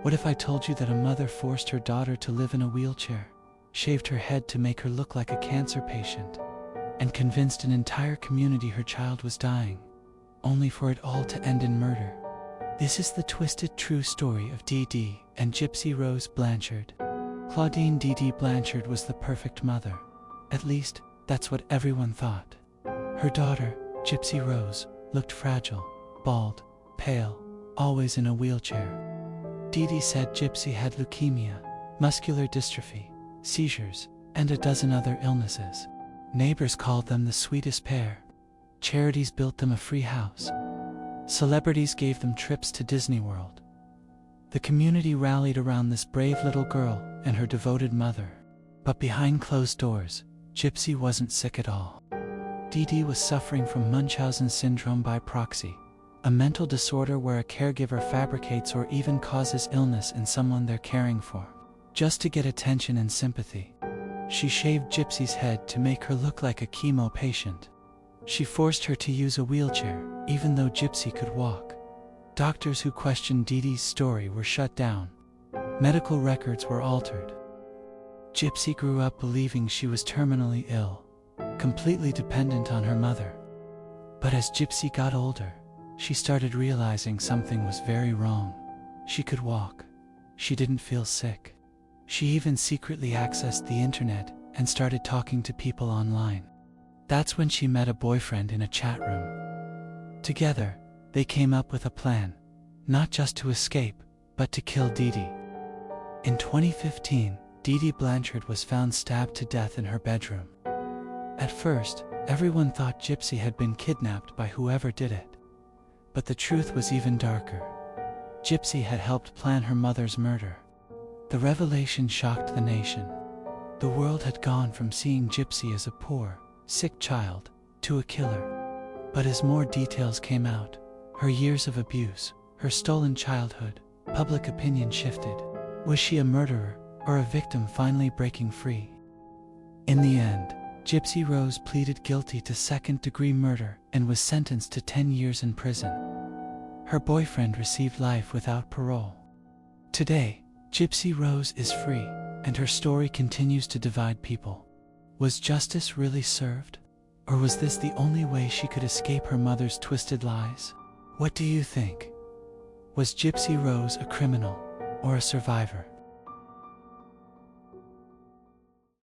What if I told you that a mother forced her daughter to live in a wheelchair, shaved her head to make her look like a cancer patient, and convinced an entire community her child was dying, only for it all to end in murder? This is the twisted true story of Dee Dee and Gypsy Rose Blanchard. Claudine Dee Dee Blanchard was the perfect mother. At least, that's what everyone thought. Her daughter, Gypsy Rose, looked fragile, bald, pale, always in a wheelchair. Dee Dee said Gypsy had leukemia, muscular dystrophy, seizures, and a dozen other illnesses. Neighbors called them the sweetest pair. Charities built them a free house. Celebrities gave them trips to Disney World. The community rallied around this brave little girl and her devoted mother. But behind closed doors, Gypsy wasn't sick at all. Dee Dee was suffering from Munchausen syndrome by proxy, a mental disorder where a caregiver fabricates or even causes illness in someone they're caring for, just to get attention and sympathy. She shaved Gypsy's head to make her look like a chemo patient. She forced her to use a wheelchair, even though Gypsy could walk. Doctors who questioned Dee Dee's story were shut down. Medical records were altered. Gypsy grew up believing she was terminally ill, completely dependent on her mother. But as Gypsy got older, she started realizing something was very wrong. She could walk. She didn't feel sick. She even secretly accessed the internet and started talking to people online. That's when she met a boyfriend in a chat room. Together, they came up with a plan, not just to escape, but to kill Dee Dee. In 2015, Dee Dee Blanchard was found stabbed to death in her bedroom. At first, everyone thought Gypsy had been kidnapped by whoever did it. But the truth was even darker. Gypsy had helped plan her mother's murder. The revelation shocked the nation. The world had gone from seeing Gypsy as a poor, sick child, to a killer. But as more details came out, her years of abuse, her stolen childhood, public opinion shifted. Was she a murderer, or a victim finally breaking free? In the end, Gypsy Rose pleaded guilty to second-degree murder and was sentenced to 10 years in prison. Her boyfriend received life without parole. Today, Gypsy Rose is free, and her story continues to divide people. Was justice really served? Or was this the only way she could escape her mother's twisted lies? What do you think? Was Gypsy Rose a criminal or a survivor?